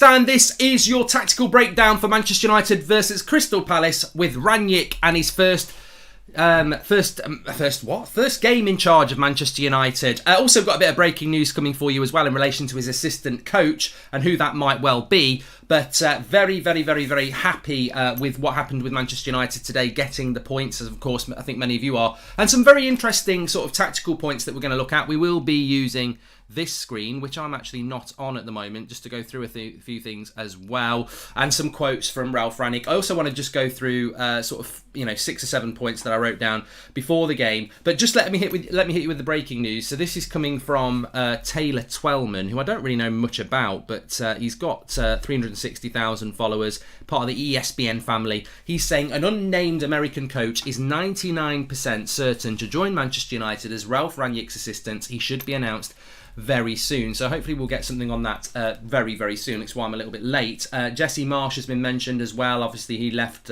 stand. This is your tactical breakdown for Manchester United versus Crystal Palace with Rangnick and his first game in charge of Manchester United. Also got a bit of breaking news coming for you as well in relation to his assistant coach and who that might well be. But very, very, very, very happy with what happened with Manchester United today, getting the points, as of course I think many of you are. And some very interesting sort of tactical points that we're going to look at. We will be using this screen, which I'm actually not on at the moment, just to go through a few things as well, and some quotes from Ralph Rangnick. I also want to just go through sort of 6 or 7 points that I wrote down before the game. But just let me hit you with the breaking news. So this is coming from Taylor Twellman, who I don't really know much about, but he's got 360,000 followers, part of the ESPN family. He's saying an unnamed American coach is 99% certain to join Manchester United as Ralph Rangnick's assistant. He should be announced very soon. So hopefully we'll get something on that very, very soon. That's why I'm a little bit late. Jesse Marsch has been mentioned as well. Obviously he left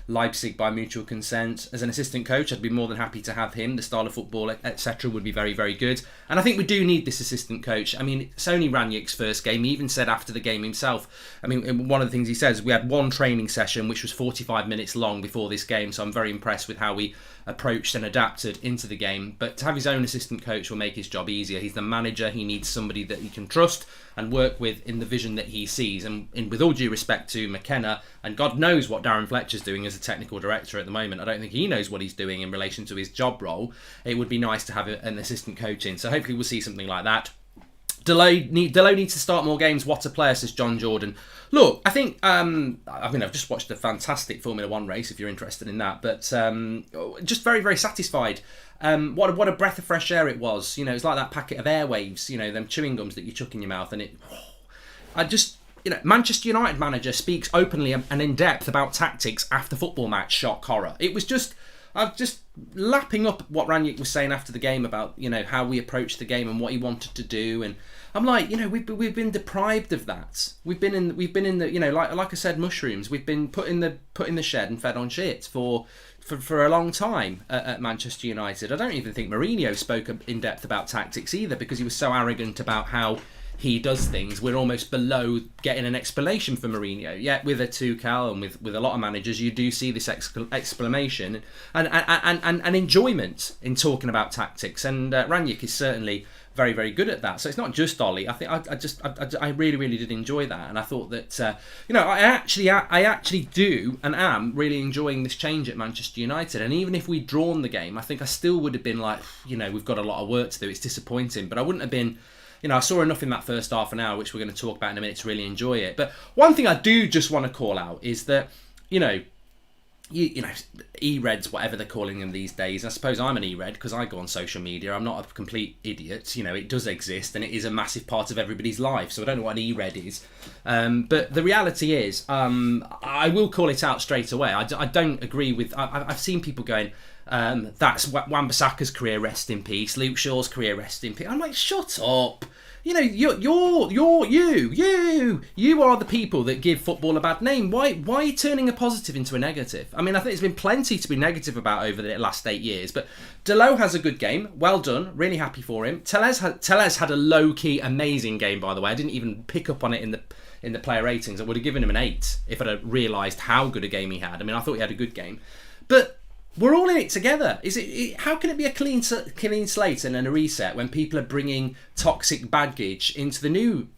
Leipzig by mutual consent. As an assistant coach, I'd be more than happy to have him. The style of football, etc. would be very, very good. And I think we do need this assistant coach. I mean, it's only Rangnick's first game. He even said after the game himself, I mean, one of the things he says, we had one training session which was 45 minutes long before this game. So I'm very impressed with how we approached and adapted into the game. But to have his own assistant coach will make his job easier. He's the manager. He needs somebody that he can trust and work with in the vision that he sees. And with all due respect to McKenna, and God knows what Darren Fletcher's doing as a technical director at the moment, I don't think he knows what he's doing in relation to his job role. It would be nice to have an assistant coach in. So hopefully we'll see something like that. Delay needs to start more games. What a player, says John Jordan. Look, I think, I've just watched a fantastic Formula 1 race, if you're interested in that, but just very, very satisfied. What a breath of fresh air it was. It's like that packet of Airwaves, them chewing gums that you chuck in your mouth, and Manchester United manager speaks openly and in depth about tactics after football match. Shock horror. It was just, I'm just lapping up what Rangnick was saying after the game about, how we approached the game and what he wanted to do. And I'm like, we've been deprived of that. We've been in the, like I said, mushrooms. We've been put in the shed and fed on shit for a long time at Manchester United. I don't even think Mourinho spoke in depth about tactics either, because he was so arrogant about how he does things. We're almost below getting an explanation for Mourinho. Yet with a Tuchel and with a lot of managers, you do see this explanation and enjoyment in talking about tactics. And Rangnick is certainly very, very good at that. So it's not just Ollie. I think I really, really did enjoy that, and I thought that I actually do and am really enjoying this change at Manchester United. And even if we'd drawn the game, I think I still would have been like, we've got a lot of work to do. It's disappointing, but I wouldn't have been. I saw enough in that first half an hour, which we're going to talk about in a minute, to really enjoy it. But one thing I do just want to call out is that, E-Reds, whatever they're calling them these days. I suppose I'm an E-Red because I go on social media. I'm not a complete idiot. It does exist and it is a massive part of everybody's life. So I don't know what an E-Red is. But the reality is, I will call it out straight away. I don't agree with... I've seen people going... that's Wan-Bissaka's career, rest in peace. Luke Shaw's career, rest in peace. I'm like, shut up. You are the people that give football a bad name. Why are you turning a positive into a negative? I mean, I think there's been plenty to be negative about over the last 8 years, but Delot has a good game. Well done. Really happy for him. Tellez had a low-key, amazing game, by the way. I didn't even pick up on it in the player ratings. I would have given him an 8 if I'd have realised how good a game he had. I mean, I thought he had a good game. But we're all in it together. How can it be a clean slate and then a reset when people are bringing toxic baggage into the new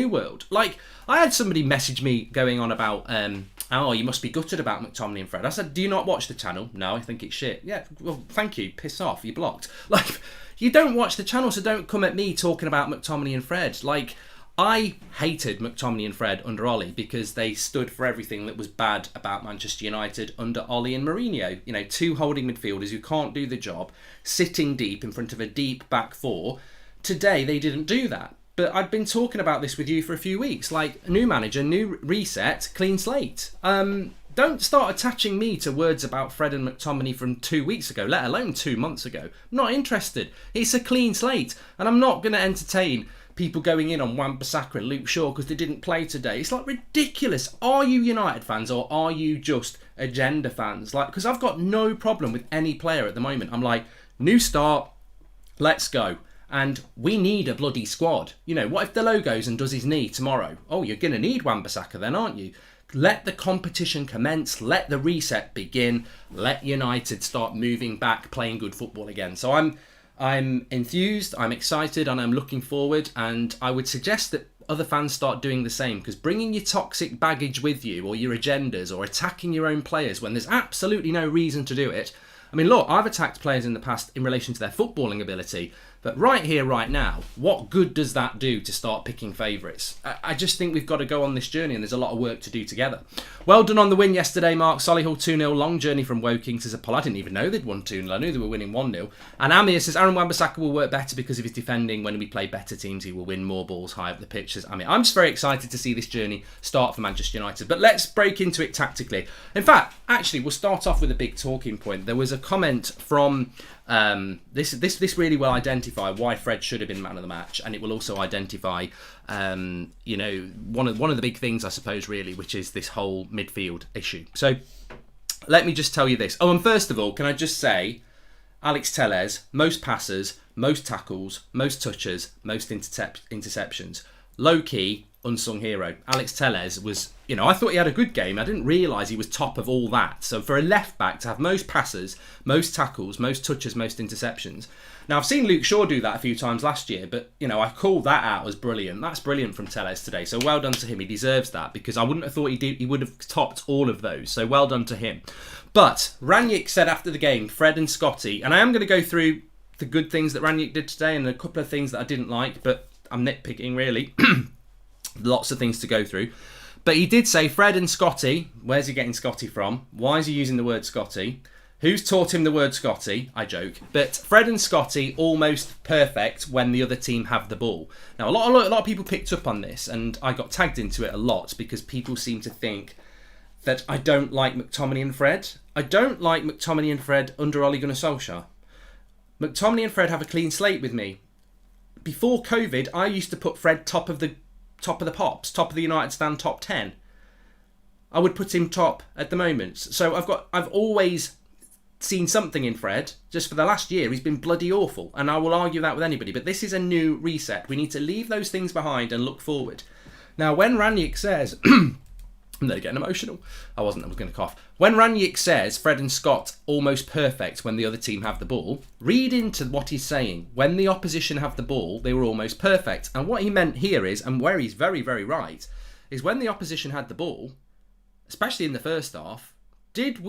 world? Like, I had somebody message me going on about, you must be gutted about McTominay and Fred. I said, do you not watch the channel? No, I think it's shit. Yeah, well, thank you. Piss off. You're blocked. Like, you don't watch the channel, so don't come at me talking about McTominay and Fred. Like, I hated McTominay and Fred under Ollie because they stood for everything that was bad about Manchester United under Ollie and Mourinho. Two holding midfielders who can't do the job, sitting deep in front of a deep back four. Today, they didn't do that. But I'd been talking about this with you for a few weeks. Like, new manager, new reset, clean slate. Don't start attaching me to words about Fred and McTominay from 2 weeks ago, let alone 2 months ago. I'm not interested. It's a clean slate. And I'm not going to entertain people going in on Wan-Bissaka and Luke Shaw because they didn't play today. It's like ridiculous. Are you United fans or are you just agenda fans? Like, because I've got no problem with any player at the moment. I'm like, new start, let's go. And we need a bloody squad. You know, what if Delo goes and does his knee tomorrow? Oh, you're going to need Wan-Bissaka then, aren't you? Let the competition commence. Let the reset begin. Let United start moving back, playing good football again. So I'm enthused, I'm excited, and I'm looking forward. And I would suggest that other fans start doing the same, because bringing your toxic baggage with you, or your agendas, or attacking your own players when there's absolutely no reason to do it. I mean, look, I've attacked players in the past in relation to their footballing ability, but right here, right now, what good does that do to start picking favourites? I just think we've got to go on this journey, and there's a lot of work to do together. Well done on the win yesterday, Mark. Solihull 2-0, long journey from Woking, says Paul. I didn't even know they'd won 2-0. I knew they were winning 1-0. And Amir says Aaron Wan-Bissaka will work better because of his defending. When we play better teams, he will win more balls high up the pitch, says Amir. I'm just very excited to see this journey start for Manchester United. But let's break into it tactically. In fact, actually, we'll start off with a big talking point. There was a comment from... This really will identify why Fred should have been man of the match, and it will also identify, you know, one of the big things, I suppose, really, which is this whole midfield issue. So let me just tell you this. Oh, and first of all, can I just say, Alex Telles, most passes, most tackles, most touches, most interceptions. Low key, unsung hero. Alex Telles was, you know, I thought he had a good game. I didn't realise he was top of all that. So for a left back to have most passes, most tackles, most touches, most interceptions. Now, I've seen Luke Shaw do that a few times last year, but, you know, I called that out as brilliant. That's brilliant from Telles today. So well done to him. He deserves that, because I wouldn't have thought he would have topped all of those. So well done to him. But Rangnick said after the game, Fred and Scotty, and I am going to go through the good things that Rangnick did today and a couple of things that I didn't like, but I'm nitpicking really. Lots of things to go through. But he did say Fred and Scotty. Where's he getting Scotty from? Why is he using the word Scotty? Who's taught him the word Scotty? I joke. But Fred and Scotty almost perfect when the other team have the ball. Now, a lot of people picked up on this, and I got tagged into it a lot because people seem to think that I don't like McTominay and Fred. I don't like McTominay and Fred under Ole Gunnar Solskjaer. McTominay and Fred have a clean slate with me. Before COVID, I used to put Fred top of the pops, top of the United stand, top 10. I would put him top at the moment. So I've always seen something in Fred. Just for the last year, he's been bloody awful, and I will argue that with anybody. But this is a new reset. We need to leave those things behind and look forward. Now, when Rangnick says, I'm nearly getting emotional. I was going to cough. When Rangnick says Fred and Scott almost perfect when the other team have the ball, read into what he's saying. When the opposition have the ball, they were almost perfect. And what he meant here is, and where he's very, very right, is when the opposition had the ball, especially in the first half, did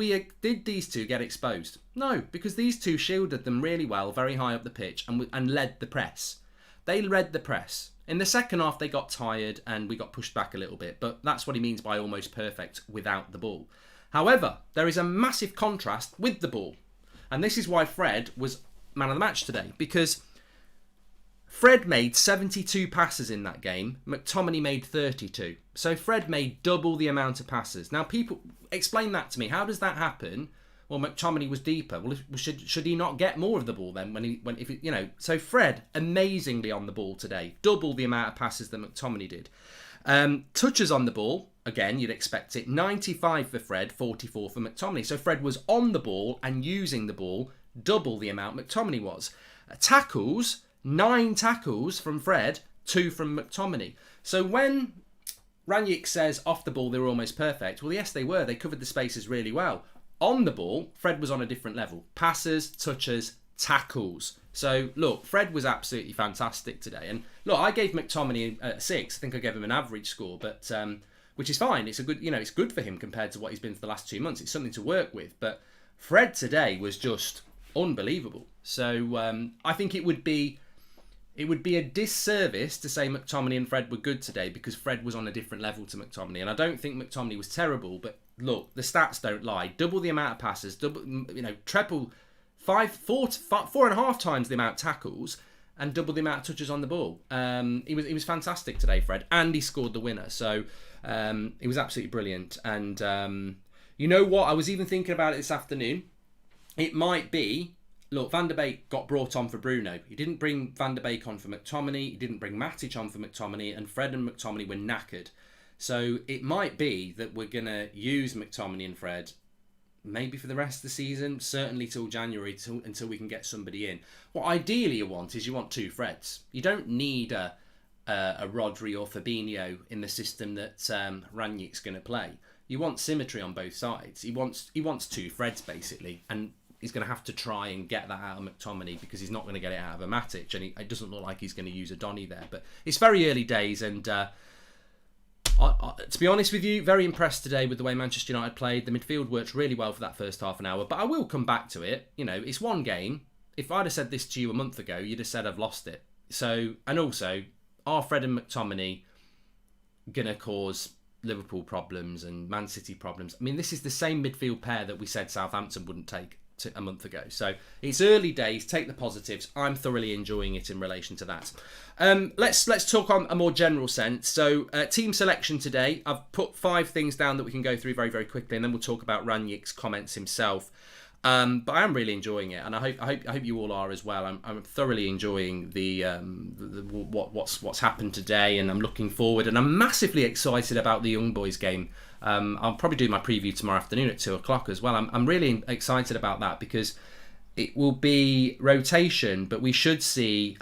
these two get exposed? No, because these two shielded them really well, very high up the pitch, and led the press. They led the press. In the second half, they got tired and we got pushed back a little bit, but that's what he means by almost perfect without the ball. However, there is a massive contrast with the ball, and this is why Fred was man of the match today, because Fred made 72 passes in that game, McTominay made 32. So Fred made double the amount of passes. Now, people, explain that to me. How does that happen? Well, McTominay was deeper. Well, should he not get more of the ball then? So Fred amazingly on the ball today, double the amount of passes that McTominay did. Touches on the ball, again, you'd expect it. 95 for Fred, 44 for McTominay. So Fred was on the ball and using the ball double the amount McTominay was. Tackles, 9 tackles from Fred, 2 from McTominay. So when Rangnick says off the ball they were almost perfect, well, yes, they were. They covered the spaces really well. On the ball, Fred was on a different level. Passes, touches, tackles. So, look, Fred was absolutely fantastic today. And, look, I gave McTominay a 6. I think I gave him an average score, but which is fine. It's a good, it's good for him compared to what he's been for the last 2 months. It's something to work with. But Fred today was just unbelievable. So, I think it would be a disservice to say McTominay and Fred were good today because Fred was on a different level to McTominay. And I don't think McTominay was terrible, but look, the stats don't lie. Double the amount of passes, treble, 4.5 times the amount of tackles, and double the amount of touches on the ball. He was fantastic today, Fred, and he scored the winner. So he was absolutely brilliant. And you know what? I was even thinking about it this afternoon. It might be, look, Van der Beek got brought on for Bruno. He didn't bring Van der Beek on for McTominay. He didn't bring Matic on for McTominay, and Fred and McTominay were knackered. So it might be that we're going to use McTominay and Fred maybe for the rest of the season, certainly till January, until we can get somebody in. What ideally you want is 2 Freds. You don't need a Rodri or Fabinho in the system that Rangnick's going to play. You want symmetry on both sides. He wants 2 Freds basically, and he's going to have to try and get that out of McTominay because he's not going to get it out of a Matic, and it doesn't look like he's going to use a Donny there. But it's very early days, and to be honest with you, very impressed today with the way Manchester United played. The midfield worked really well for that first half an hour, but I will come back to it. You know, it's one game. If I'd have said this to you a month ago, you'd have said I've lost it. So, and also, are Fred and McTominay going to cause Liverpool problems and Man City problems? I mean, this is the same midfield pair that we said Southampton wouldn't take a month ago. So it's early days. Take the positives. I'm thoroughly enjoying it in relation to that. Let's talk on a more general sense. So team selection today. I've put 5 things down that we can go through very, very quickly, and then we'll talk about Rangnick's comments himself. But I am really enjoying it, and I hope you all are as well. I'm thoroughly enjoying what's happened today, and I'm looking forward, and I'm massively excited about the Young Boys game. I'll probably do my preview tomorrow afternoon at 2:00 as well. I'm really excited about that because it will be rotation, but we should see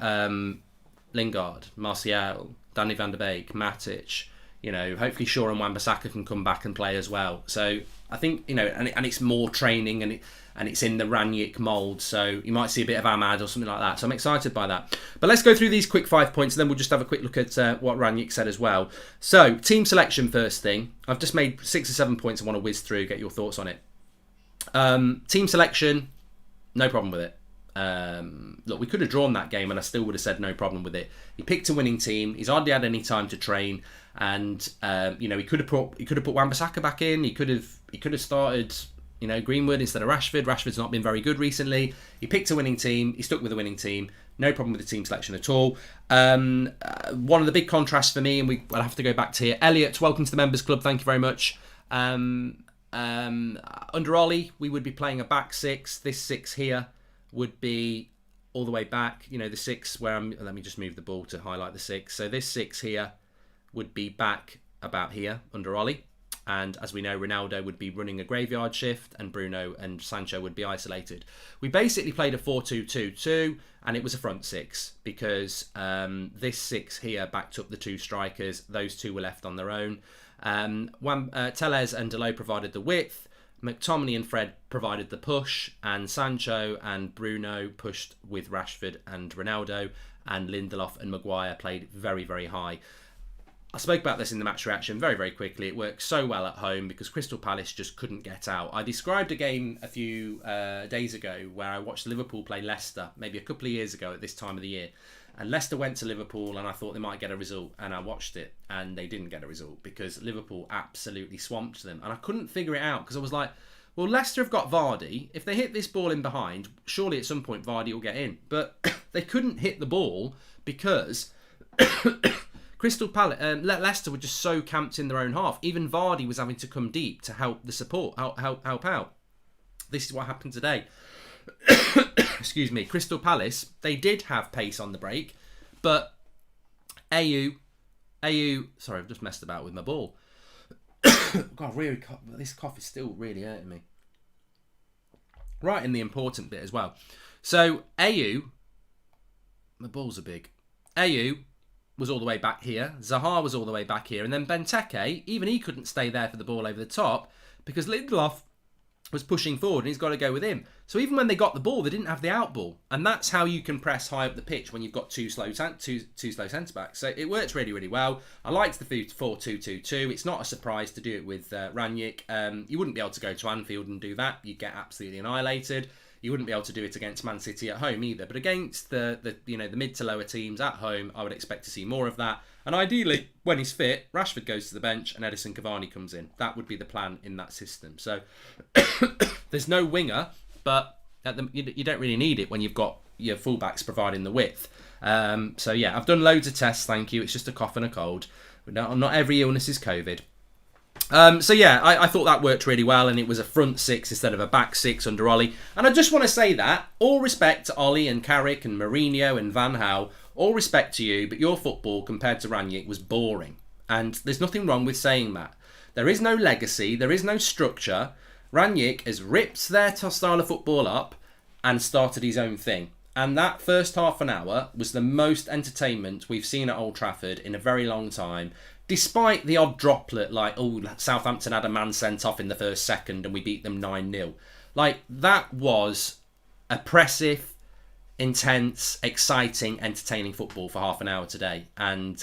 Lingard, Martial, Danny van der Beek, Matic. You know, hopefully Shaw and Wan-Bissaka can come back and play as well. So I think, you know, and it's more training, and it's in the Rangnick mould. So you might see a bit of Ahmad or something like that. So I'm excited by that. But let's go through these quick 5 points, and then we'll just have a quick look at what Rangnick said as well. So team selection first thing. I've just made 6 or 7 points I want to whiz through, get your thoughts on it. Team selection, no problem with it. Look, we could have drawn that game and I still would have said no problem with it. He picked a winning team. He's hardly had any time to train, and you know, he could have put Wan-Bissaka back in. He could have started, you know, Greenwood instead of Rashford. Rashford's not been very good recently. He picked a winning team. He stuck with a winning team. No problem with the team selection at all. One of the big contrasts for me, and I'll have to go back to here. Elliot, welcome to the members club. Thank you very much. Under Ollie, we would be playing a back 6. This 6 here would be all the way back. You know, the 6 where let me just move the ball to highlight the 6. So this 6 here would be back about here under Ollie. And as we know, Ronaldo would be running a graveyard shift, and Bruno and Sancho would be isolated. We basically played a 4-2-2-2, and it was a front 6 because this 6 here backed up the 2 strikers. Those 2 were left on their own. Tellez and Dalot provided the width. McTominay and Fred provided the push, and Sancho and Bruno pushed with Rashford and Ronaldo, and Lindelof and Maguire played very, very high. I spoke about this in the match reaction very, very quickly. It worked so well at home because Crystal Palace just couldn't get out. I described a game a few days ago where I watched Liverpool play Leicester, maybe a couple of years ago at this time of the year. And Leicester went to Liverpool and I thought they might get a result, and I watched it and they didn't get a result because Liverpool absolutely swamped them. And I couldn't figure it out because I was like, well, Leicester have got Vardy. If they hit this ball in behind, surely at some point Vardy will get in. But they couldn't hit the ball because Crystal Palace, Leicester were just so camped in their own half. Even Vardy was having to come deep to help the support, help out. This is what happened today. Excuse me. Crystal Palace, they did have pace on the break, but AU, sorry, I've just messed about with my ball. God, really, this cough is still really hurting me. Right in the important bit as well. So AU, my balls are big. AU was all the way back here. Zaha was all the way back here. And then Benteke, even he couldn't stay there for the ball over the top because Lindelof was pushing forward and he's got to go with him. So even when they got the ball, they didn't have the out ball. And that's how you can press high up the pitch when you've got two slow centre-backs. So it works really, really well. I liked the 4-2-2-2. It's not a surprise to do it with Rangnick. You wouldn't be able to go to Anfield and do that. You'd get absolutely annihilated. You wouldn't be able to do it against Man City at home either. But against the mid to lower teams at home, I would expect to see more of that. And ideally, when he's fit, Rashford goes to the bench and Edison Cavani comes in. That would be the plan in that system. So there's no winger, but you don't really need it when you've got your fullbacks providing the width. So yeah, I've done loads of tests, thank you. It's just a cough and a cold. Not every illness is COVID. So yeah, I thought that worked really well, and it was a front 6 instead of a back 6 under Ollie. And I just want to say that, all respect to Ollie and Carrick and Mourinho and Van Gaal, all respect to you, but your football compared to Rangnick was boring. And there's nothing wrong with saying that. There is no legacy, there is no structure. Rangnick has ripped their style of football up and started his own thing. And that first half an hour was the most entertainment we've seen at Old Trafford in a very long time. Despite the odd droplet, like, oh, Southampton had a man sent off in the first second and we beat them 9-0. Like, that was oppressive, intense, exciting, entertaining football for half an hour today. And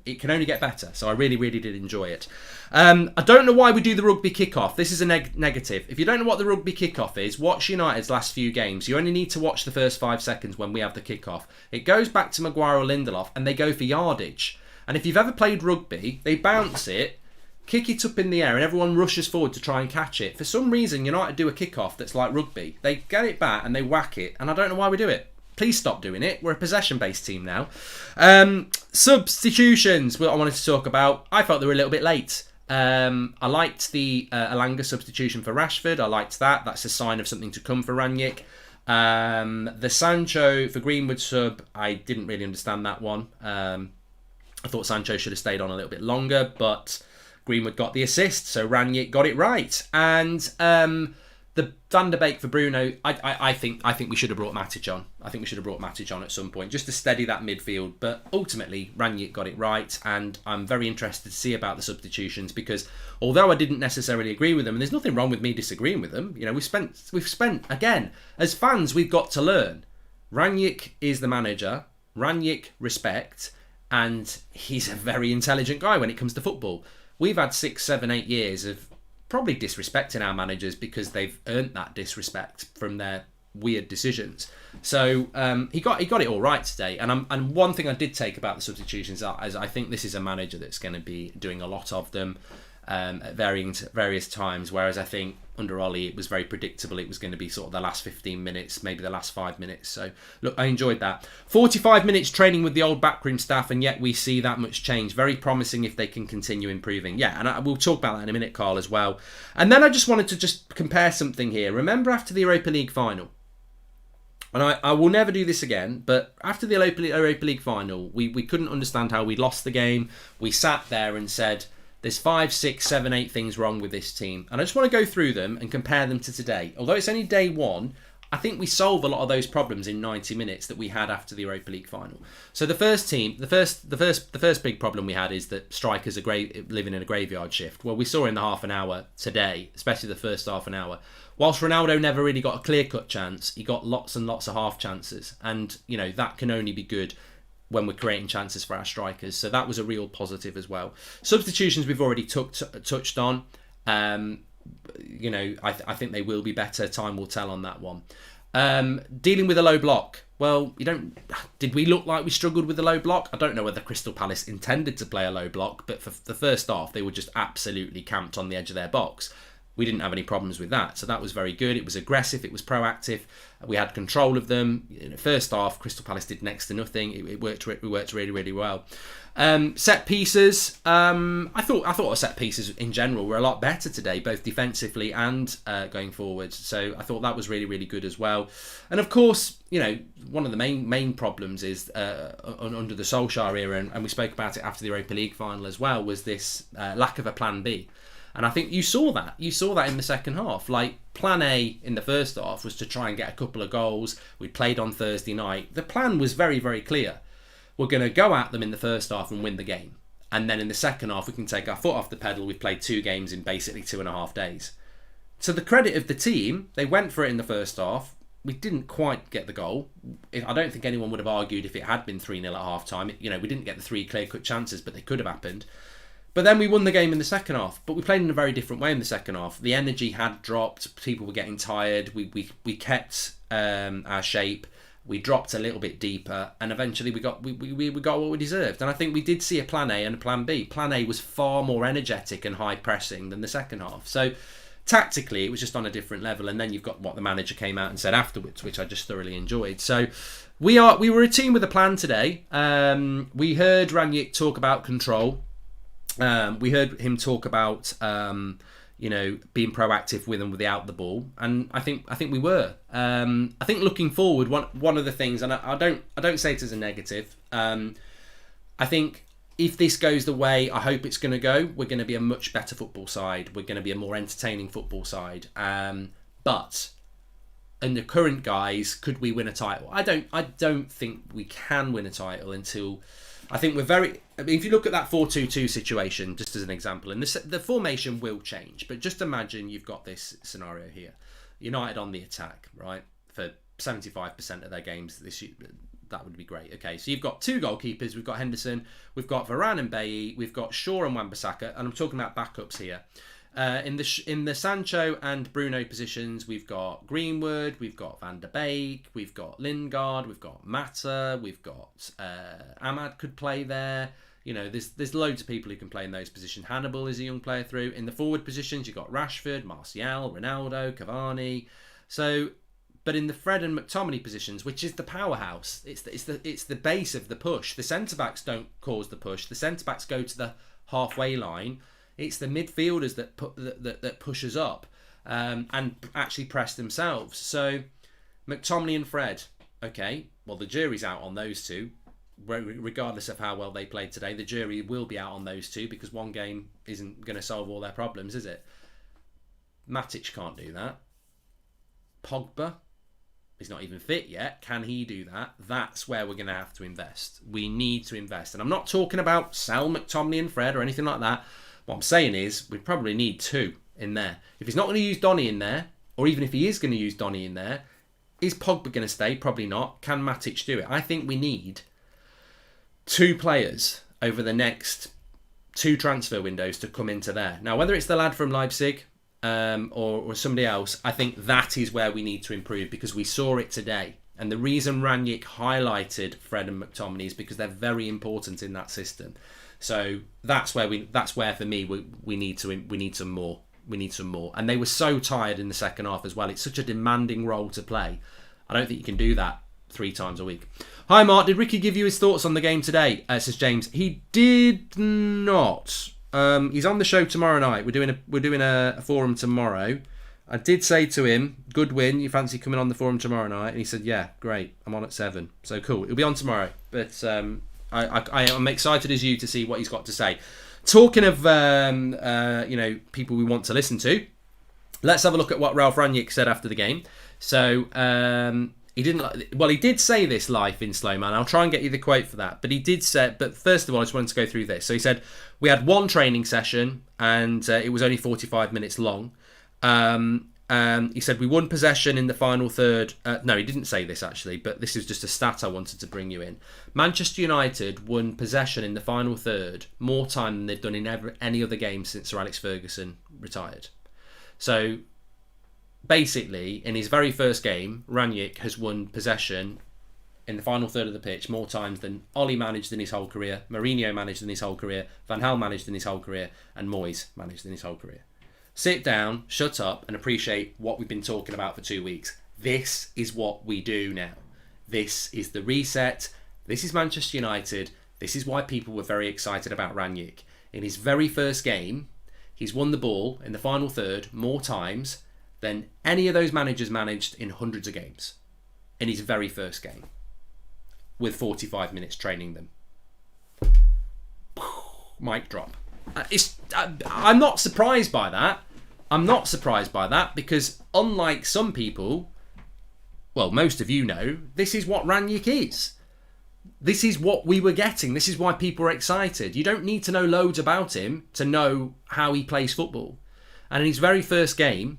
it can only get better. So I really, really did enjoy it. I don't know why we do the rugby kickoff. This is a negative. If you don't know what the rugby kickoff is, watch United's last few games. You only need to watch the first 5 seconds when we have the kickoff. It goes back to Maguire or Lindelof and they go for yardage. And if you've ever played rugby, they bounce it, kick it up in the air, and everyone rushes forward to try and catch it. For some reason, United do a kickoff that's like rugby. They get it back and they whack it, and I don't know why we do it. Please stop doing it. We're a possession-based team now. Substitutions, what I wanted to talk about. I felt they were a little bit late. I liked the Alanga substitution for Rashford. I liked that. That's a sign of something to come for Rangnick. The Sancho for Greenwood sub, I didn't really understand that one. I thought Sancho should have stayed on a little bit longer, but Greenwood got the assist, so Rangnick got it right. And the Van der Beek for Bruno, I think we should have brought Matic on. I think we should have brought Matic on at some point, just to steady that midfield. But ultimately, Rangnick got it right, and I'm very interested to see about the substitutions, because although I didn't necessarily agree with them, and there's nothing wrong with me disagreeing with them, you know, we've spent again, as fans, we've got to learn. Rangnick is the manager. Rangnick respect. And he's a very intelligent guy when it comes to football. We've had 6, 7, 8 years of probably disrespecting our managers because they've earned that disrespect from their weird decisions. So he got it all right today. And one thing I did take about the substitutions is I think this is a manager that's going to be doing a lot of them at various times. Whereas I think under Ollie, it was very predictable. It was going to be sort of the last 15 minutes, maybe the last 5 minutes. So, look, I enjoyed that. 45 minutes training with the old backroom staff, and yet we see that much change. Very promising if they can continue improving. Yeah, and we'll talk about that in a minute, Carl, as well. And then I just wanted to just compare something here. Remember after the Europa League final, and I will never do this again, but after the Europa League final, we couldn't understand how we lost the game. We sat there and said, there's 5, 6, 7, 8 things wrong with this team. And I just want to go through them and compare them to today. Although it's only day one, I think we solve a lot of those problems in 90 minutes that we had after the Europa League final. So the first big problem we had is that strikers are living in a graveyard shift. Well, we saw in the half an hour today, especially the first half an hour, whilst Ronaldo never really got a clear-cut chance, he got lots and lots of half chances. And, you know, that can only be good when we're creating chances for our strikers. So that was a real positive as well. Substitutions we've already touched on. You know, I think they will be better. Time will tell on that one. Dealing with a low block. Well, did we look like we struggled with the low block? I don't know whether Crystal Palace intended to play a low block, but for the first half, they were just absolutely camped on the edge of their box. We didn't have any problems with that. So that was very good. It was aggressive. It was proactive. We had control of them. In the first half, Crystal Palace did next to nothing. It worked really, really well. Set pieces. I thought our set pieces in general were a lot better today, both defensively and going forward. So I thought that was really, really good as well. And of course, you know, one of the main problems is under the Solskjaer era, and we spoke about it after the Europa League final as well, was this lack of a plan B. And I think you saw that. You saw that in the second half. Like, plan A in the first half was to try and get a couple of goals. We played on Thursday night. The plan was very, very clear. We're going to go at them in the first half and win the game. And then in the second half, we can take our foot off the pedal. We've played 2 games in basically 2.5 days. To the credit of the team, they went for it in the first half. We didn't quite get the goal. I don't think anyone would have argued if it had been 3-0 at half-time. You know, we didn't get the 3 clear-cut chances, but they could have happened. But then we won the game in the second half. But we played in a very different way in the second half. The energy had dropped. People were getting tired. We kept our shape. We dropped a little bit deeper, and eventually we got what we deserved. And I think we did see a plan A and a plan B. Plan A was far more energetic and high pressing than the second half. So tactically, it was just on a different level. And then you've got what the manager came out and said afterwards, which I just thoroughly enjoyed. So we were a team with a plan today. We heard Rangnick talk about control. We heard him talk about you know, being proactive with and without the ball, and I think we were. I think looking forward, one of the things, and I don't say it as a negative. I think if this goes the way I hope it's going to go, we're going to be a much better football side. We're going to be a more entertaining football side. But in the current guise, could we win a title? I don't think we can win a title until... I think we're very... I mean, if you look at that 4-2-2 situation, just as an example, and the formation will change, but just imagine you've got this scenario here. United on the attack, right? For 75% of their games this year, that would be great. Okay, so you've got two goalkeepers. We've got Henderson. We've got Varane and Bailly. We've got Shaw and Wan-Bissaka. And I'm talking about backups here. In the Sancho and Bruno positions, we've got Greenwood. We've got Van der Beek. We've got Lingard. We've got Mata. We've got Ahmad could play there. There's loads of people who can play in those positions. Hannibal is a young player through. In the forward positions, you've got Rashford, Martial, Ronaldo, Cavani. So... But in the Fred and McTominay positions, which is the powerhouse, it's the base of the push. The centre-backs don't cause the push. The centre-backs go to the halfway line. It's the midfielders that push us up and actually press themselves. So McTominay and Fred, okay, well, the jury's out on those two. Regardless of how well they played today, the jury will be out on those two because one game isn't going to solve all their problems, is it? Matic can't do that. Pogba, he's not even fit yet. Can he do that? That's where we're going to have to invest. We need to invest. And I'm not talking about sell McTominay and Fred or anything like that. What I'm saying is we probably need two in there. If he's not going to use Donny in there, or even if he is going to use Donny in there, is Pogba going to stay? Probably not. Can Matic do it? I think we need two players over the next two transfer windows to come into there. Now, whether it's the lad from Leipzig... or somebody else, I think that is where we need to improve because we saw it today. And the reason Rangnick highlighted Fred and McTominay is because they're very important in that system. So that's where for me we need some more. We need some more. And they were so tired in the second half as well. It's such a demanding role to play. I don't think you can do that 3 times a week. Hi Mark, did Ricky give you his thoughts on the game today? Says James. He did not. He's on the show tomorrow night. We're doing a forum tomorrow. I did say to him, good win, you fancy coming on the forum tomorrow night? And he said, yeah, great, I'm on at 7. So cool, it'll be on tomorrow. But I'm excited as you to see what he's got to say. Talking of people we want to listen to, let's have a look at what Ralph Rangnick said after the game. So he did say this live in slow man. I'll try and get you the quote for that. But he did say, but first of all, I just wanted to go through this. So he said, we had one training session and it was only 45 minutes long. He said we won possession in the final third. No, he didn't say this actually, but this is just a stat I wanted to bring you in. Manchester United won possession in the final third more time than they've done in any other game since Sir Alex Ferguson retired. So basically, in his very first game, Rangnick has won possession in the final third of the pitch more times than Ollie managed in his whole career, Mourinho managed in his whole career, Van Gaal managed in his whole career, and Moyes managed in his whole career. Sit down, shut up, and appreciate what we've been talking about for 2 weeks. This is what we do now. This is the reset. This is Manchester United. This is why people were very excited about Rangnick. In his very first game, he's won the ball in the final third more times than any of those managers managed in hundreds of games. In his very first game. With 45 minutes training them. Mic drop. I'm not surprised by that. I'm not surprised by that because unlike some people, well, most of you know, this is what Rangnick is. This is what we were getting. This is why people are excited. You don't need to know loads about him to know how he plays football. And in his very first game,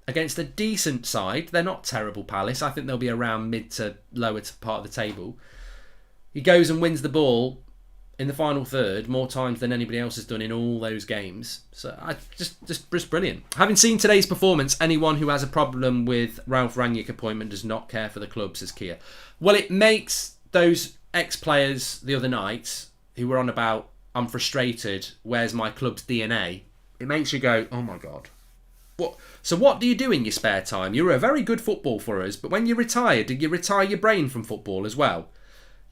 against a decent side, they're not terrible Palace. I think they'll be around mid to lower part of the table. He goes and wins the ball in the final third more times than anybody else has done in all those games. So just brilliant. Having seen today's performance, anyone who has a problem with Ralph Rangnick appointment does not care for the club, says Kia. Well, it makes those ex-players the other night who were on about, I'm frustrated, where's my club's DNA? It makes you go, oh my God. So what do you do in your spare time? You're a very good football for us, but when you retire, do you retire your brain from football as well?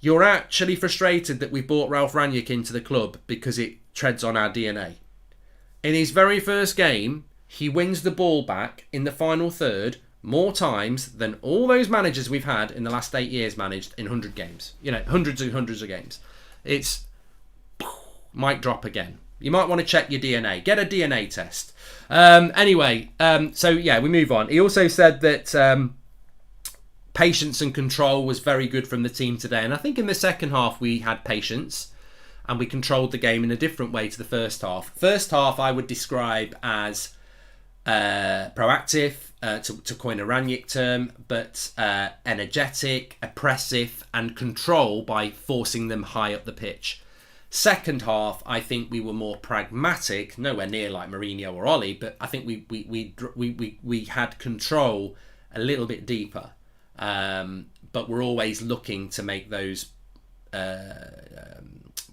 You're actually frustrated that we brought Ralph Rangnick into the club because it treads on our DNA. In his very first game, he wins the ball back in the final third more times than all those managers we've had in the last 8 years managed in 100 games. You know, hundreds and hundreds of games. It's might drop again. You might want to check your DNA. Get a DNA test. Anyway, so yeah, we move on. He also said that patience and control was very good from the team today. And I think in the second half we had patience and we controlled the game in a different way to the first half. First half I would describe as proactive, to coin a Rangnick term, but energetic, oppressive, and control by forcing them high up the pitch. Second half, I think we were more pragmatic, nowhere near like Mourinho or Ollie, but I think we had control a little bit deeper. But we're always looking to make those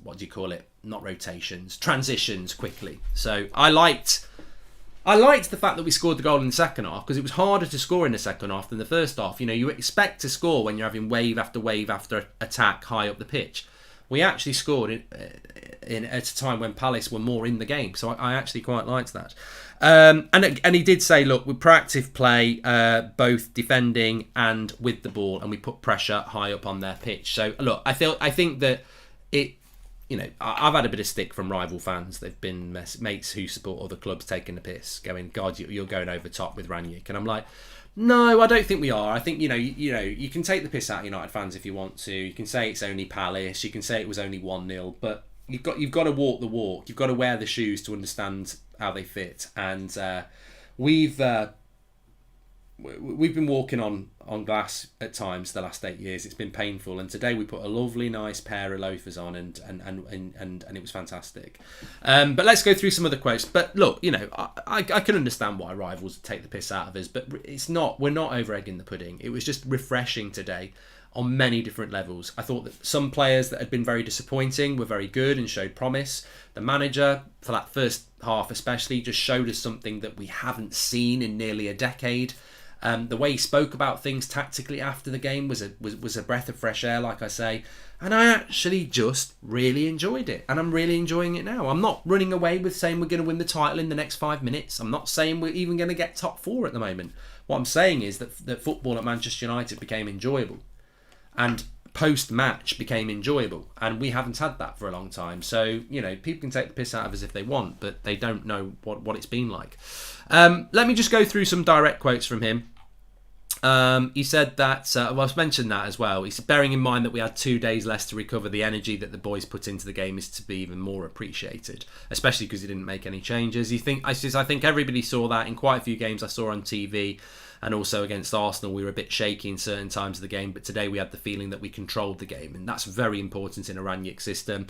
what do you call it? Not rotations, transitions quickly. So I liked the fact that we scored the goal in the second half, because it was harder to score in the second half than the first half. You know, you expect to score when you're having wave after attack high up the pitch. We actually scored in at a time when Palace were more in the game, so I actually quite liked that. And he did say, look, we proactive play, both defending and with the ball, and we put pressure high up on their pitch. So look, I think that it. You know, I've had a bit of stick from rival fans. They've been mates who support other clubs taking the piss, going, God, you're going over top with Rangnick, and I'm like, no, I don't think we are. I think you can take the piss out of United fans if you want to. You can say it's only Palace. You can say it was only 1-0, but you've got to walk the walk. You've got to wear the shoes to understand how they fit. And we've been walking on glass at times the last 8 years. It's been painful, and today we put a lovely, nice pair of loafers on, and it was fantastic. But let's go through some of the quotes. But look, you know, I can understand why rivals take the piss out of us, but we're not over egging the pudding. It was just refreshing today on many different levels. I thought that some players that had been very disappointing were very good and showed promise. The manager, for that first half especially, just showed us something that we haven't seen in nearly a decade. The way he spoke about things tactically after the game was a breath of fresh air, like I say, and I actually just really enjoyed it, and I'm really enjoying it now. I'm not running away with saying we're going to win the title in the next 5 minutes. I'm not saying we're even going to get top 4 at the moment. What I'm saying is that football at Manchester United became enjoyable, and post-match became enjoyable, and we haven't had that for a long time. So, you know, people can take the piss out of us if they want, but they don't know what it's been like. Let me just go through some direct quotes from him. He said that, I've mentioned that as well. He said, bearing in mind that we had 2 days less to recover, the energy that the boys put into the game is to be even more appreciated, especially because he didn't make any changes. I think everybody saw that in quite a few games I saw on TV, and also against Arsenal we were a bit shaky in certain times of the game, but today we had the feeling that we controlled the game, and that's very important in a Rangnick system.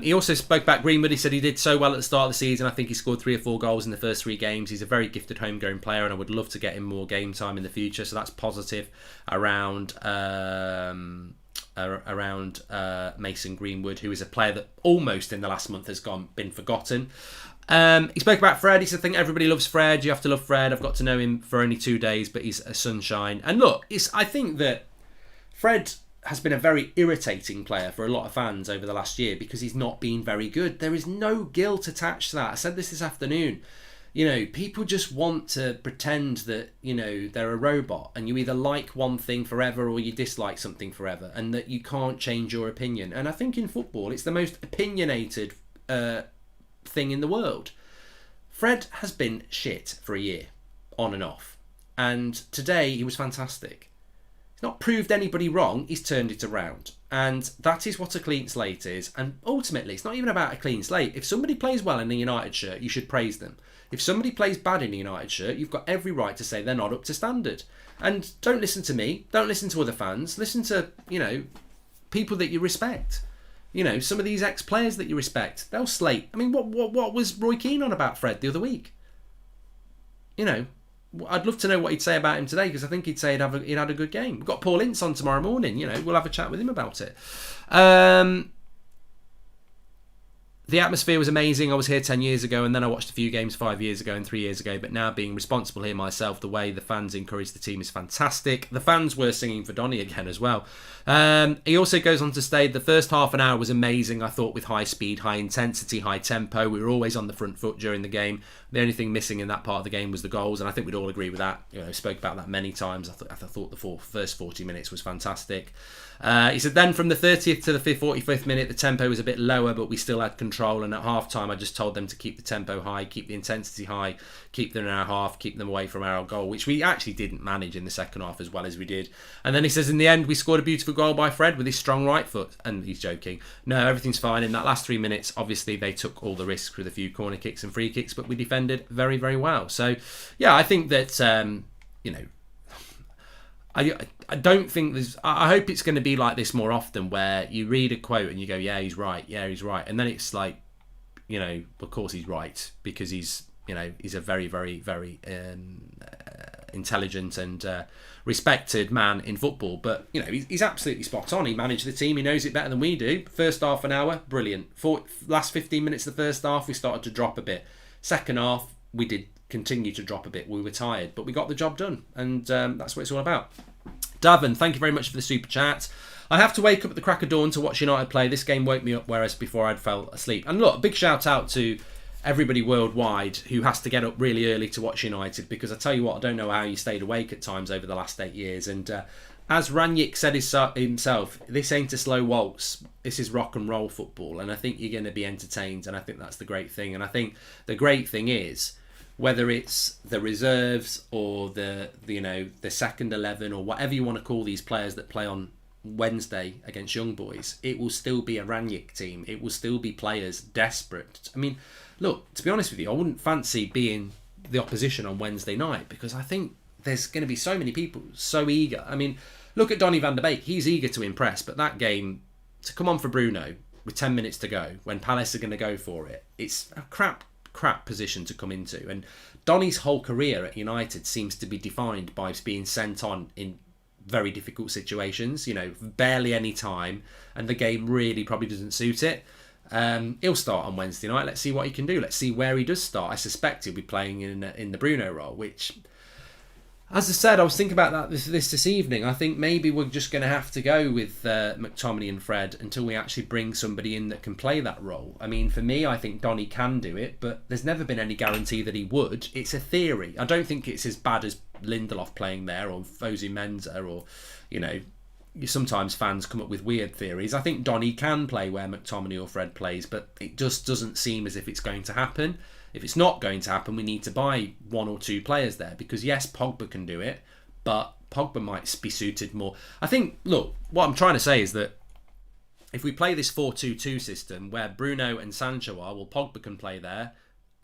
He also spoke about Greenwood. He said he did so well at the start of the season. I think he scored 3 or 4 goals in the first 3 games. He's a very gifted homegrown player, and I would love to get him more game time in the future, so that's positive around Mason Greenwood, who is a player that almost in the last month has been forgotten. He spoke about Fred. He said, I think everybody loves Fred. You have to love Fred. I've got to know him for only 2 days, but he's a sunshine. And look, I think that Fred has been a very irritating player for a lot of fans over the last year because he's not been very good. There is no guilt attached to that. I said this afternoon. You know, people just want to pretend that, you know, they're a robot, and you either like one thing forever or you dislike something forever, and that you can't change your opinion. And I think in football, it's the most opinionated thing in the world. Fred has been shit for a year, on and off, and today he was fantastic. He's not proved anybody wrong, he's turned it around, and that is what a clean slate is. And ultimately, it's not even about a clean slate. If somebody plays well in a United shirt, you should praise them. If somebody plays bad in a United shirt, you've got every right to say they're not up to standard. And don't listen to me, don't listen to other fans, listen to, you know, people that you respect. You know, some of these ex-players that you respect, they'll slate. I mean, what was Roy Keane on about Fred the other week? You know, I'd love to know what he'd say about him today, because I think he'd say he'd had a good game. We've got Paul Ince on tomorrow morning. You know, we'll have a chat with him about it. The atmosphere was amazing. I was here 10 years ago, and then I watched a few games 5 years ago and 3 years ago. But now, being responsible here myself, the way the fans encourage the team is fantastic. The fans were singing for Donny again as well. He also goes on to state the first half an hour was amazing, I thought, with high speed, high intensity, high tempo. We were always on the front foot during the game. The only thing missing in that part of the game was the goals, and I think we'd all agree with that. You know, spoke about that many times. I thought the first 40 minutes was fantastic. He said then from the 30th to the 45th minute, the tempo was a bit lower, but we still had control control, and at half-time I just told them to keep the tempo high, keep the intensity high, keep them in our half, keep them away from our goal, which we actually didn't manage in the second half as well as we did. And then he says, in the end, we scored a beautiful goal by Fred with his strong right foot. And he's joking. No, everything's fine. In that last 3 minutes, obviously, they took all the risks with a few corner kicks and free kicks, but we defended very, very well. So, yeah, I think that, I don't think there's... I hope it's going to be like this more often, where you read a quote and you go, yeah, he's right. And then it's like, of course he's right, because he's a very, very, very intelligent and respected man in football. But, he's absolutely spot on. He managed the team. He knows it better than we do. First half an hour, brilliant. Last 15 minutes of the first half, we started to drop a bit. Second half, we did continue to drop a bit. We were tired, but we got the job done, and that's what it's all about. Davin, thank you very much for the super chat. I have to wake up at the crack of dawn to watch United play. This game woke me up, whereas before I'd fell asleep. And look, a big shout out to everybody worldwide who has to get up really early to watch United, because I tell you what, I don't know how you stayed awake at times over the last 8 years. And as Rangnick said himself, this ain't a slow waltz. This is rock and roll football, and I think you're going to be entertained, and I think that's the great thing. And I think the great thing is, whether it's the reserves or the second 11 or whatever you want to call these players that play on Wednesday against Young Boys, it will still be a Rangnick team. It will still be players desperate. I mean, look, to be honest with you, I wouldn't fancy being the opposition on Wednesday night, because I think there's going to be so many people so eager. I mean, look at Donny van der Beek. He's eager to impress, but that game, to come on for Bruno with 10 minutes to go, when Palace are going to go for it, it's a crap position to come into. And Donny's whole career at United seems to be defined by being sent on in very difficult situations, barely any time, and the game really probably doesn't suit it. He'll start on Wednesday night. Let's see what he can do. Let's see where he does start. I suspect he'll be playing in the Bruno role, which, as I said, I was thinking about that this evening. I think maybe we're just going to have to go with McTominay and Fred until we actually bring somebody in that can play that role. I mean, for me, I think Donny can do it, but there's never been any guarantee that he would. It's a theory. I don't think it's as bad as Lindelof playing there, or Fosu Mensah, or, sometimes fans come up with weird theories. I think Donny can play where McTominay or Fred plays, but it just doesn't seem as if it's going to happen. If it's not going to happen, we need to buy one or two players there, because yes, Pogba can do it, but Pogba might be suited more. I think, look, what I'm trying to say is that if we play this 4-2-2 system where Bruno and Sancho are, well, Pogba can play there,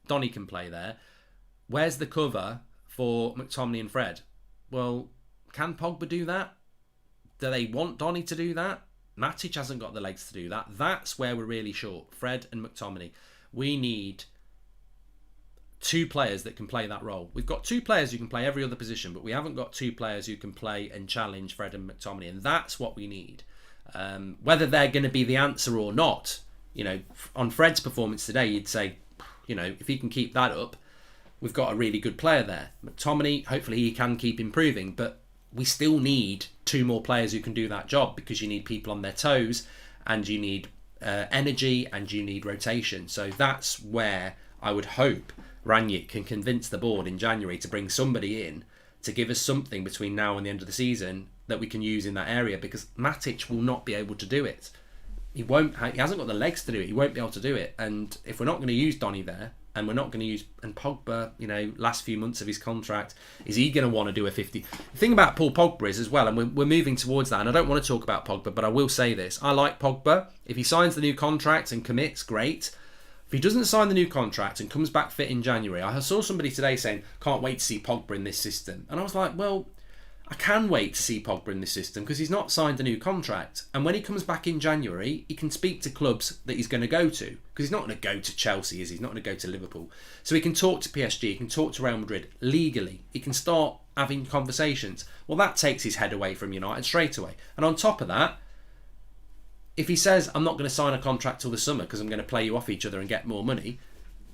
Donny can play there. Where's the cover for McTominay and Fred? Well, can Pogba do that? Do they want Donny to do that? Matic hasn't got the legs to do that. That's where we're really short. Fred and McTominay. We need two players that can play that role. We've got two players who can play every other position, but we haven't got two players who can play and challenge Fred and McTominay, and that's what we need. Whether they're going to be the answer or not, on Fred's performance today, you'd say, if he can keep that up, we've got a really good player there. McTominay, hopefully he can keep improving, but we still need two more players who can do that job, because you need people on their toes, and you need energy, and you need rotation. So that's where I would hope Rangnick can convince the board in January to bring somebody in to give us something between now and the end of the season that we can use in that area, because Matic will not be able to do it. He hasn't got the legs to do it. He won't be able to do it. And if we're not going to use Donny there, and we're not going to use... And Pogba, last few months of his contract, is he going to want to do a 50? The thing about Paul Pogba is as well, and we're moving towards that, and I don't want to talk about Pogba, but I will say this. I like Pogba. If he signs the new contract and commits, great. If he doesn't sign the new contract and comes back fit in January, I saw somebody today saying, can't wait to see Pogba in this system. And I was like, well, I can wait to see Pogba in this system, because he's not signed a new contract. And when he comes back in January, he can speak to clubs that he's going to go to, because he's not going to go to Chelsea, is he? He's not going to go to Liverpool. So he can talk to PSG, he can talk to Real Madrid legally. He can start having conversations. Well, that takes his head away from United straight away. And on top of that, if he says, I'm not going to sign a contract till the summer because I'm going to play you off each other and get more money,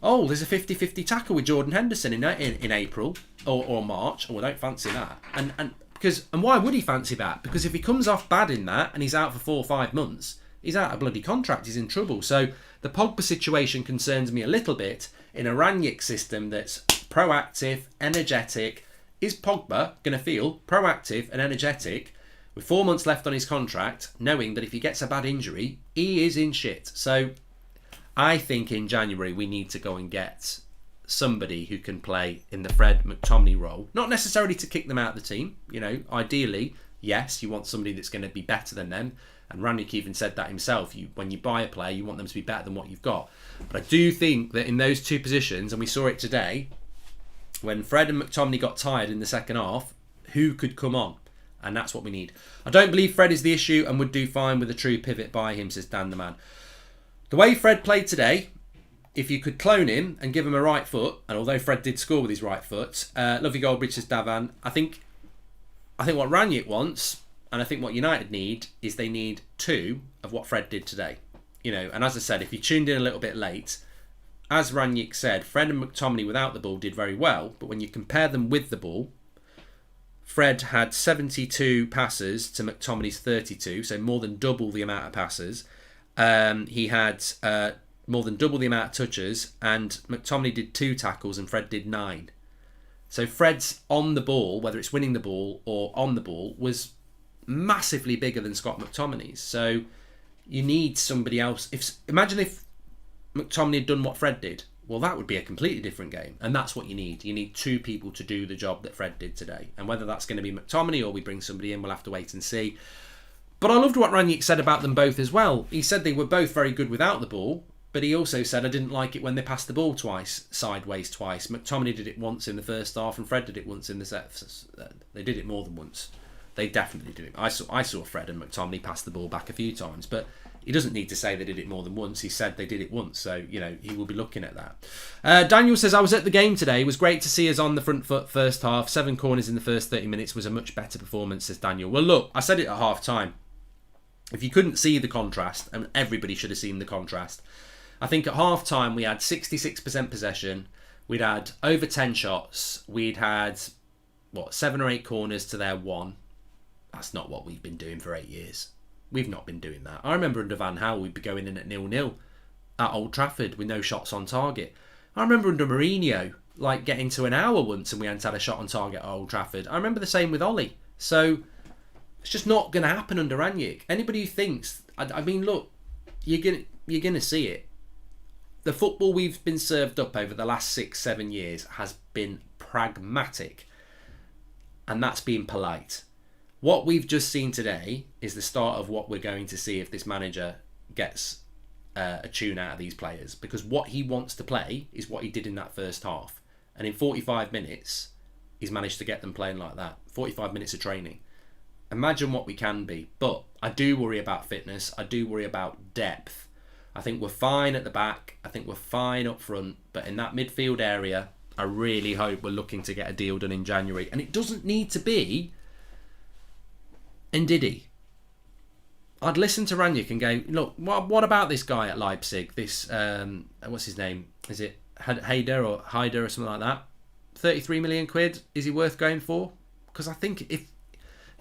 oh, there's a 50-50 tackle with Jordan Henderson in April or March. Oh, I don't fancy that. And why would he fancy that? Because if he comes off bad in that and he's out for 4 or 5 months, he's out of bloody contract, he's in trouble. So the Pogba situation concerns me a little bit in a Rangnick system that's proactive, energetic. Is Pogba going to feel proactive and energetic with 4 months left on his contract, knowing that if he gets a bad injury, he is in shit? So I think in January we need to go and get somebody who can play in the Fred McTominay role. Not necessarily to kick them out of the team. Ideally, yes, you want somebody that's going to be better than them. And Rangnick even said that himself. When you buy a player, you want them to be better than what you've got. But I do think that in those two positions, and we saw it today, when Fred and McTominay got tired in the second half, who could come on? And that's what we need. I don't believe Fred is the issue and would do fine with a true pivot by him, says Dan the Man. The way Fred played today, if you could clone him and give him a right foot, and although Fred did score with his right foot, love you Goldbridge, says Davan, I think what Rangnick wants, and I think what United need, is they need 2 of what Fred did today. And as I said, if you tuned in a little bit late, as Rangnick said, Fred and McTominay without the ball did very well, but when you compare them with the ball, Fred had 72 passes to McTominay's 32, so more than double the amount of passes. He had more than double the amount of touches, and McTominay did 2 tackles and Fred did 9. So Fred's on the ball, whether it's winning the ball or on the ball, was massively bigger than Scott McTominay's. So you need somebody else. Imagine if McTominay had done what Fred did. Well, that would be a completely different game. And that's what you need. You need 2 people to do the job that Fred did today. And whether that's going to be McTominay or we bring somebody in, we'll have to wait and see. But I loved what Rangnick said about them both as well. He said they were both very good without the ball, but he also said, I didn't like it when they passed the ball sideways twice. McTominay did it once in the first half and Fred did it once in the second. They did it more than once. They definitely did it. I saw Fred and McTominay pass the ball back a few times, but he doesn't need to say they did it more than once. He said they did it once, so he will be looking at that. Daniel says, I was at the game today. It was great to see us on the front foot first half. 7 corners in the first 30 minutes was a much better performance, says Daniel. Well, look, I said it at half time. If you couldn't see the contrast, and everybody should have seen the contrast, I think at half time we had 66% possession. We'd had over 10 shots. We'd had 7 or 8 corners to their 1. That's not what we've been doing for 8 years. We've not been doing that. I remember under Van Gaal we'd be going in at 0-0 at Old Trafford with no shots on target. I remember under Mourinho getting to an hour once and we hadn't had a shot on target at Old Trafford. I remember the same with Ollie. So it's just not going to happen under Rangnick. Anybody who thinks, I mean, look, you're gonna see it. The football we've been served up over the last 6-7 years has been pragmatic, and that's being polite. What we've just seen today is the start of what we're going to see if this manager gets a tune out of these players, because what he wants to play is what he did in that first half, and in 45 minutes he's managed to get them playing like that. 45 minutes of training. Imagine what we can be. But I do worry about fitness. I do worry about depth. I think we're fine at the back. I think we're fine up front. But in that midfield area, I really hope we're looking to get a deal done in January. And it doesn't need to be Ndidi. I'd listen to Rangnick and go, look, what about this guy at Leipzig? This, what's his name? Is it Haider or something like that? 33 million quid. Is he worth going for? Because I think if,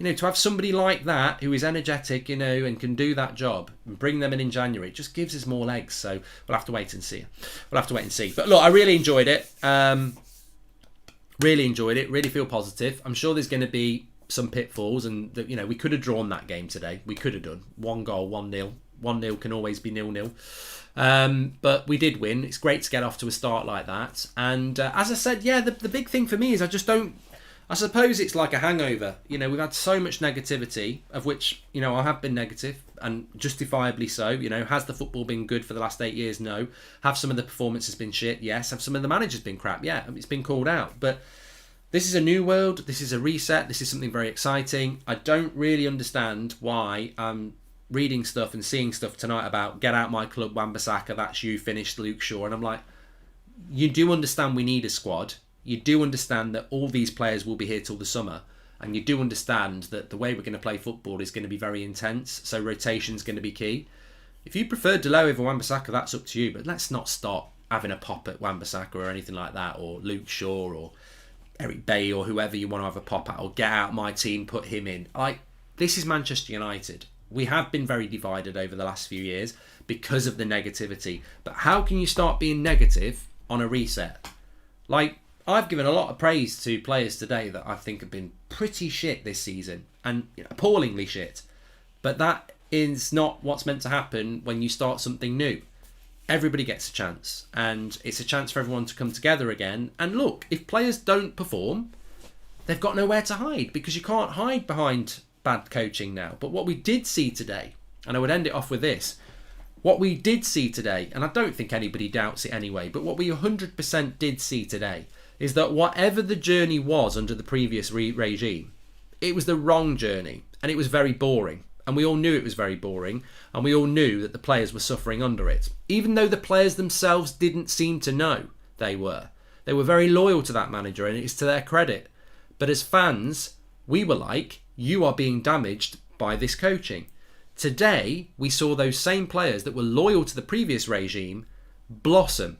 to have somebody like that who is energetic, and can do that job and bring them in January, it just gives us more legs. So we'll have to wait and see. But look, I really enjoyed it. Really feel positive. I'm sure there's going to be some pitfalls, and we could have drawn that game today. We could have done 1 goal, 1-0. 1-0 can always be 0-0. But we did win. It's great to get off to a start like that. And as I said, the big thing for me is I suppose it's like a hangover. We've had so much negativity, of which, I have been negative, and justifiably so. Has the football been good for the last 8 years? No. Have some of the performances been shit? Yes. Have some of the managers been crap? Yeah. It's been called out. But this is a new world. This is a reset. This is something very exciting. I don't really understand why I'm reading stuff and seeing stuff tonight about get out my club, Wan-Bissaka, that's you, finished, Luke Shaw. And I'm like, you do understand we need a squad. You do understand that all these players will be here till the summer. And you do understand that the way we're going to play football is going to be very intense. So rotation's going to be key. If you prefer Delay over Wan-Bissaka, that's up to you. But let's not start having a pop at Wan-Bissaka or anything like that. Or Luke Shaw or Eric Bailly or whoever you want to have a pop at. Or get out my team, put him in. This is Manchester United. We have been very divided over the last few years because of the negativity. But how can you start being negative on a reset? I've given a lot of praise to players today that I think have been pretty shit this season, and appallingly shit. But that is not what's meant to happen when you start something new. everybody gets a chance, and it's a chance for everyone to come together again. And look, if players don't perform, they've got nowhere to hide, because you can't hide behind bad coaching now. But what we did see today, and I would end it off with this, what we did see today, and I don't think anybody doubts it anyway, but what we 100% did see today is that whatever the journey was under the previous regime, it was the wrong journey, and it was very boring. And we all knew it was very boring, and we all knew that the players were suffering under it, even though the players themselves didn't seem to know they were. They were very loyal to that manager, and it's to their credit. But as fans, we were like, you are being damaged by this coaching. Today, we saw those same players that were loyal to the previous regime blossom.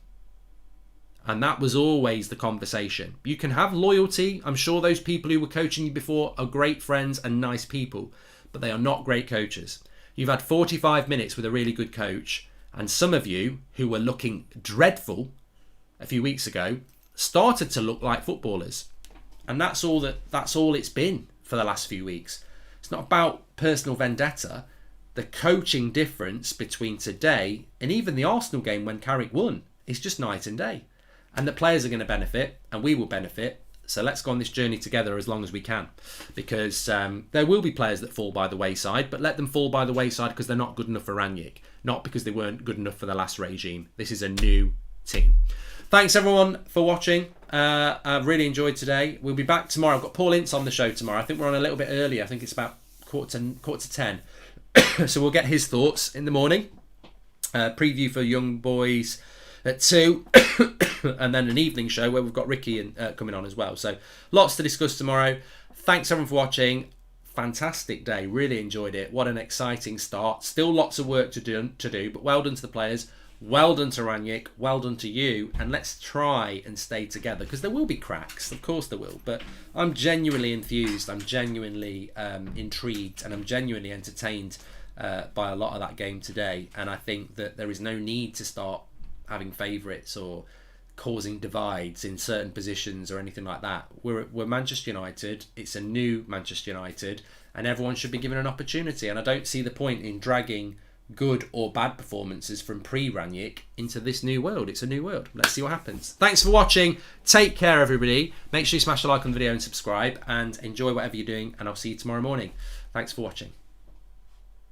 And that was always the conversation. You can have loyalty. I'm sure those people who were coaching you before are great friends and nice people, but they are not great coaches. You've had 45 minutes with a really good coach, and some of you who were looking dreadful a few weeks ago started to look like footballers. And that's all it's been for the last few weeks. It's not about personal vendetta. The coaching difference between today and even the Arsenal game when Carrick won is just night and day. And the players are going to benefit, and we will benefit. So let's go on this journey together as long as we can, because there will be players that fall by the wayside, but let them fall by the wayside because they're not good enough for Rangnick, not because they weren't good enough for the last regime. This is a new team. Thanks everyone for watching. I've really enjoyed today. We'll be back tomorrow. I've got Paul Ince on the show tomorrow. I think we're on a little bit early. I think it's about quarter to 10. So we'll get his thoughts in the morning. Preview for Young Boys at 2. And then an evening show where we've got Ricky coming on as well. So lots to discuss tomorrow. Thanks everyone for watching. Fantastic day. Really enjoyed it. What an exciting start. Still lots of work to do, but well done to the players. Well done to Rangnick. Well done to you. And let's try and stay together, because there will be cracks. Of course there will. But I'm genuinely enthused. I'm genuinely intrigued. And I'm genuinely entertained by a lot of that game today. And I think that there is no need to start having favourites or causing divides in certain positions or anything like that. We're Manchester United. It's a new Manchester United, and everyone should be given an opportunity. And I don't see the point in dragging good or bad performances from pre-Rangnick into this new world. It's a new world. Let's see what happens. Thanks for watching. Take care, everybody. Make sure you smash the like on the video and subscribe, and enjoy whatever you're doing, and I'll see you tomorrow morning. Thanks for watching.